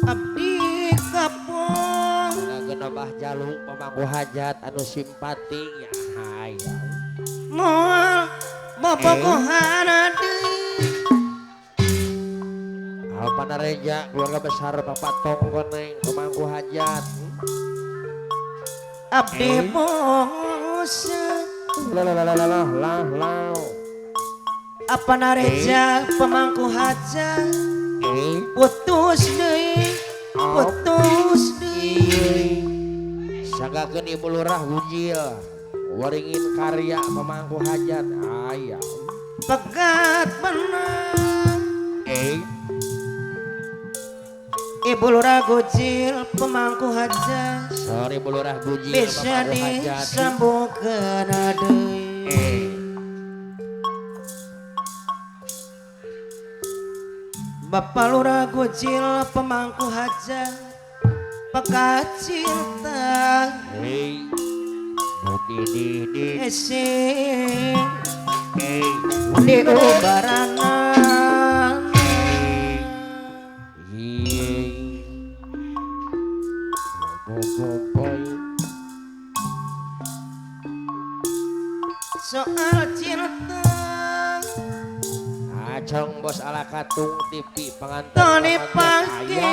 abdi kapung genobah jaluk pemangku hajat anu simpating ya hayang moal bobogohan deui Alpanareja keluarga besar Bapak Tongkoneng pemangku hajat abdi bose lah apa nareja pemangku hajat putus deui putus deui sanggakeun Ibu Lurah Hujil waringin karya pemangku hajat aya pegat benang Ibu Lurah Gujil pemangku hajat sorry Ibu Lurah Hujil bisa pemangku hajat disambungkeun deui Bapak Lurah Gujil pemangku hajat pekat cinta esi di ubarangan soal cinta acong bos ala katung TV pengantin Tony pagi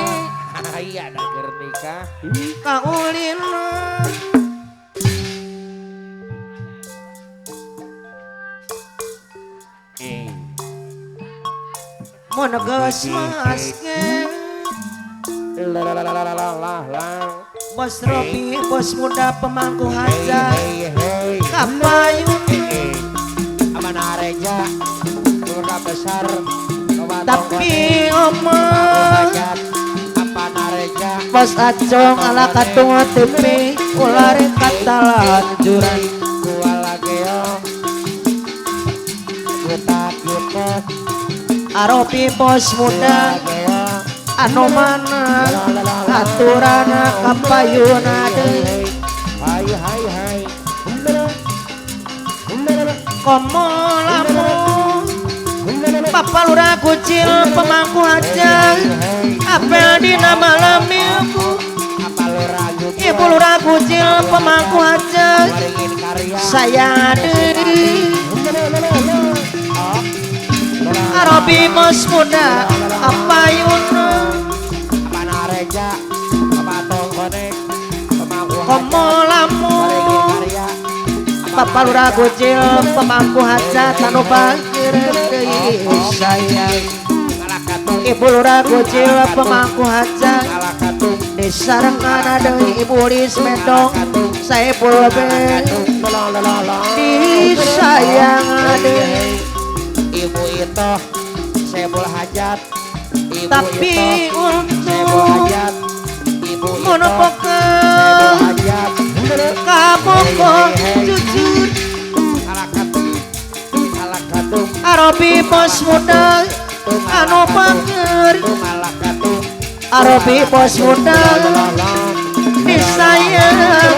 aya da keur nikah kaulin mun geus maske bos Robi bos muda pemangku hajat kapayun Amanareja keluarga besar tapi omong Amanareja bos acong ala katung TV ulari katalan juran kualageo kita Aropi bos muda anu mana aturana kapayuna deui hai komo lamun Bapak Lurah Gujil pemangku hajat apel dina malam minggu Ibu Lurah Gujil pemangku hajat saya deui Arobi bos muda apayuna Amanareja Bapak Tongkonek pemangku komo lamun Bapak Lurah Gujil pemangku hajat anu bageur deui sayang Ibu Lurah Gujil pemangku hajat disarengana deui Ibu Rismedong Saipul Ben disayang deui Ibu itu Saipul Hajat Ibu tapi itu Saipul untuk Hajat Ibu itu monopokel Saipul Hajat kamu kok jujur alakatung Arobi bos muda anu bageur Arobi bos muda disayang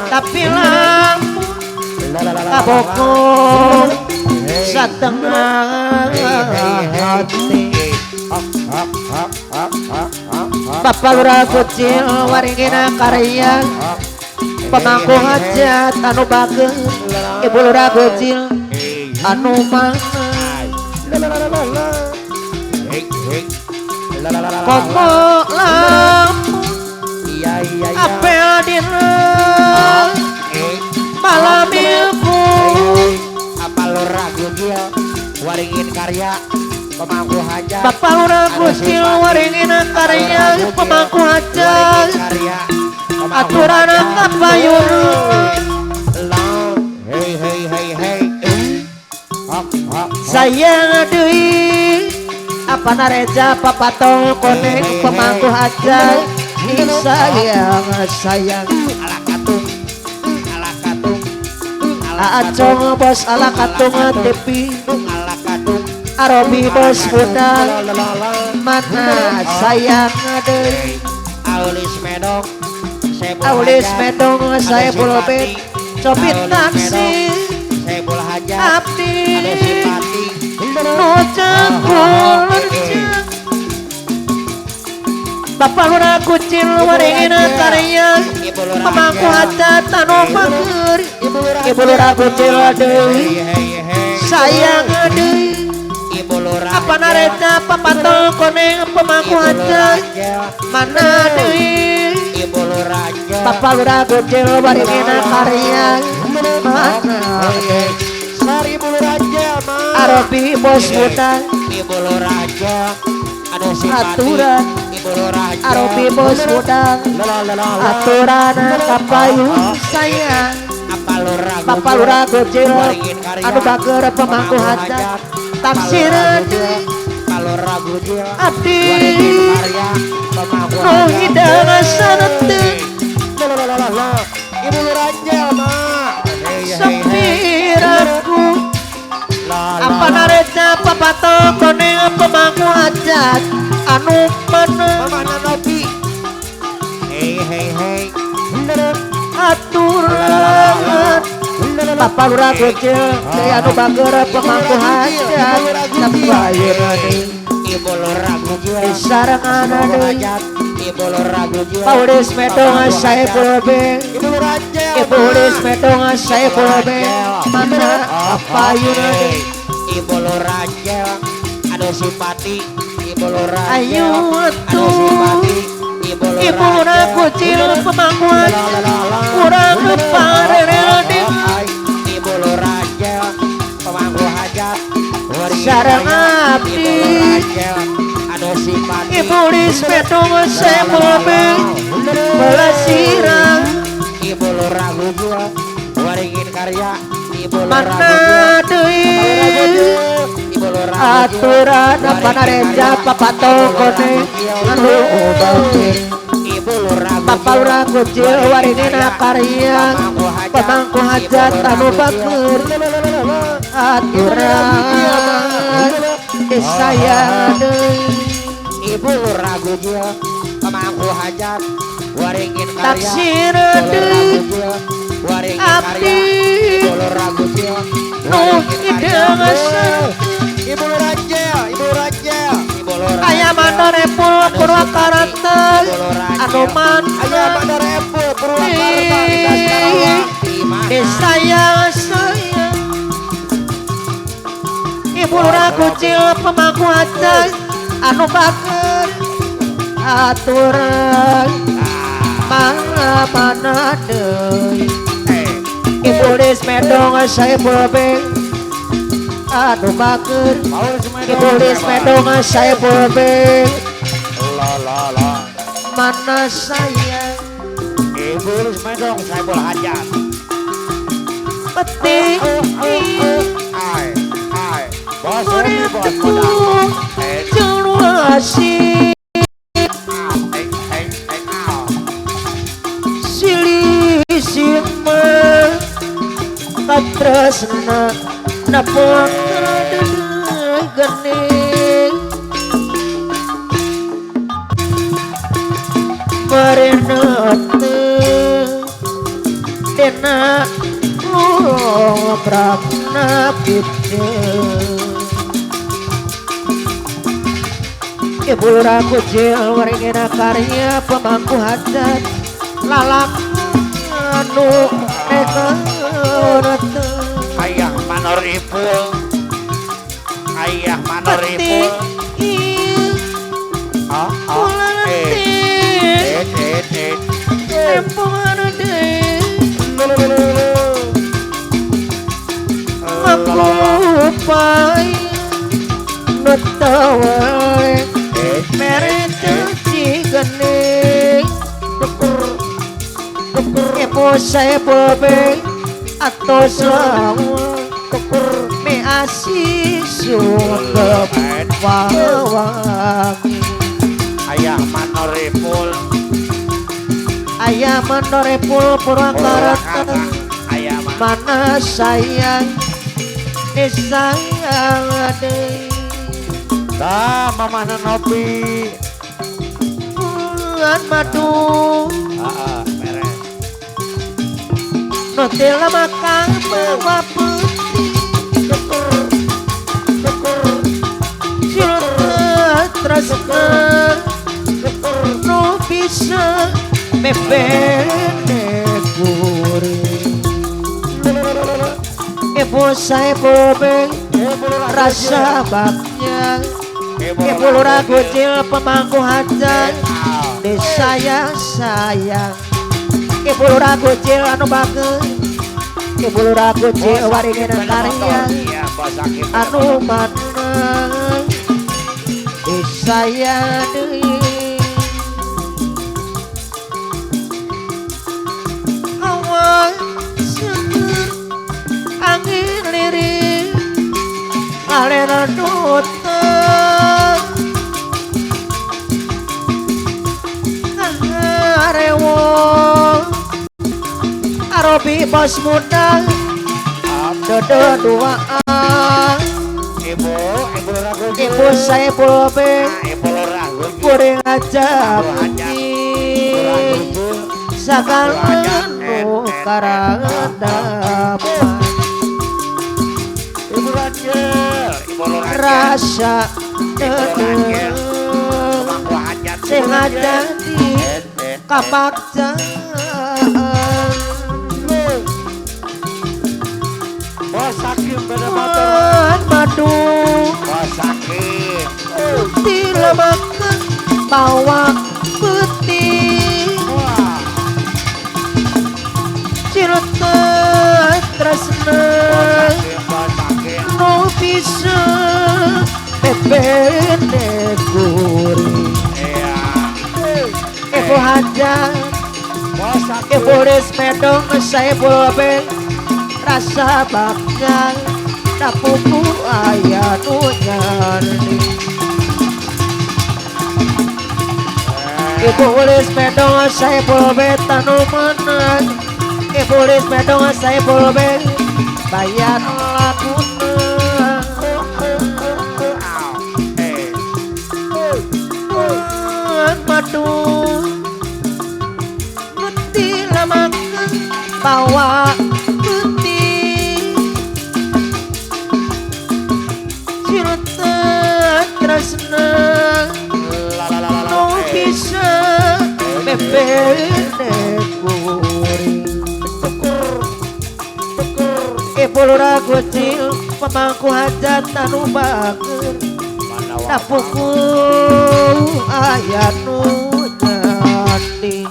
tapi lamun kabokong satengah hati Bapak Lurah Gujil waringina karya pemangku hajat anu bageur Ibu Lurah Gujil anu mana komo lamun apel dina malam minggu apa Lurah Gujil waringin karya pemangku hajat Bapak Lurah Gujil waringin karya pemangku hajat aturan kapayun hey sayang deui apa nareja Papa Tongkonek pemangku hajat sayang alakatung acong bos ala katung TV alakatung Arobi bos budal mana sayang deui Aulis medong Aulis medong saya pulobet copit taksi Sebul hajat abdi anu simpati nu cangkul Bapak Lurah Kucil waringina karya pemangku hajat anu bager Ibu Lurah Kucil deui sayang deui Ibu Lurah apa nareca papatol koneng pemangku hajat mana deui Ibu Lurah Bapak Lurah Kucil waringina karya mana Sari Ibu Lurah mah Arobi bos budal Ibu Lurah anu simpati aturan Ibu Lurah Arobi bos budal aturan kapayun sayang apa Lurah Bapak Lurah Kucil anu bager pemangku hajat taksiran Lurah Gujil abdi karya pemangku nu hidangan saneteu Ibu Lurah mah sepiraku apa nareca papato koneng pemangku hajat anu mana Mama Nopi hei aturan Bapak Lurah Kucil anu bager pemangku hajat kapayun Ibu Lurah Gujil sarangan deui Ibu Lurah Gujil Paulis medong saya pulbe Ibu Lurah Paulis medong saya pulbe mana kapayun Ibu Lurah anu simpati Ibu Lurah ayo anu simpati Ibu Ibu Lurah Kucil pemangku hajat kurang parerel Ibu Lurah pemangku hajat sareng abdi anu simpati Ibu Lis medong saya pulbe belasirang Ibu Lurah Gujil waringin karya Ibu Lurah mana deui Ibu Lurah aturan apa nareca papato koneng anu bager Ibu Lurah Bapak Lurah Kucil waringina karya pemangku hajat anu bager aturan saya deui Ibu Lurah Gujil pemangku hajat waringin karya taksir Ibu Lurah deui Gujil waringin abdi karya Ibu Lurah Gujil nu hidangan Ibu Lurah Ibu Lurah aya mandorepul Purwakarta anu man aya Bandar Epul Purwakarta desa yang sayang Ibu Lurah Kucil pemangku hajat anu bager aturan mana deui Ibu Lis medong saya pulbe anu bager Ibu Lis medong saya pulbe mana sayang Ibu Lis medong saya bola hajat peti Hai bos Kuriku jeluasi silih sima katresna napok gening merenate dena ngobrakna piteung Ibu Lurah Kucil waringina karya pemangku hajat lalak anu nekanate ayah manoripul peti tempohan deui aku pai nutawe mere cuci gening Ibu saya pulbe atau selawu me asih sungkep wangi ayah manoripul ayah mandorepul Purwakarta ayah mana sayang disayang deui Dah mama nopi. Bulan madu Beres. notela makan bawa putih cinta tresna no bisa mepene kuring ibu saya bobeng rasa baknya ibu lurah gocil pemangku hajat desa yang sayang ibu lurah gocil anu bagus ibu lurah gocil waringin karya anu manang desa yang awan seger angin lirik alena nutang arewo arobi bos muda dodo duaan ibu saya bobe kuring aja bunyi sakala nu karadapan rasa dedeng sengaja di kapakjaan Bos sakit pada motor. madu Sakit. dilemakan bawa putih cinta tresna no bisa mepene kuring ibu hajat ibu resmedong saya bobe rasa baknya dapuku ayah nunyani ibu resmedong saya bobe tanumanan ibu resmedong saya bobe bayar lakuna madu putih lamakan bawa putih cinta tresna no bisa mepene kuring ibu lurah gocil pemangku hajat anu bager dapuku ayah nu nyati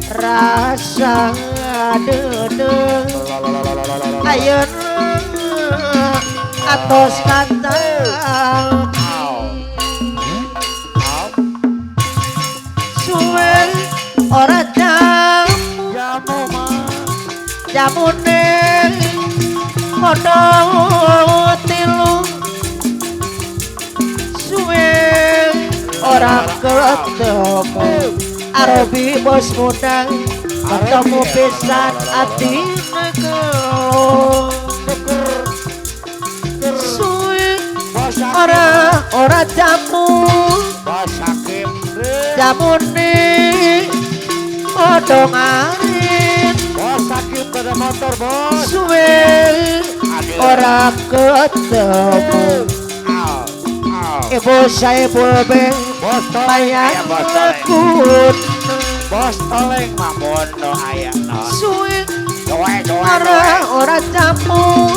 rasa dedeng ayeuna atos kata suwe ora jamune padha tilu suwe ora ketemu arobi bos muda ketemu pisan ati negelo suwe ora jamu jamune padha ngarit Sakit pada motor bos. suwe ora ketemu ibu saya bobe bayar lakun Bos toleng mamono ayah non. suwe Doe. ora jamu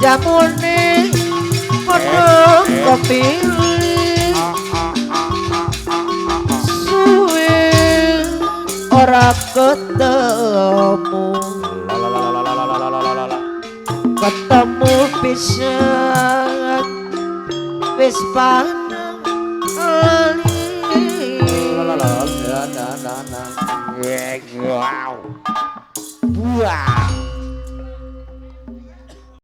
jamune padha kepilih suwe ora ketemu pisan wis panang lali Wow.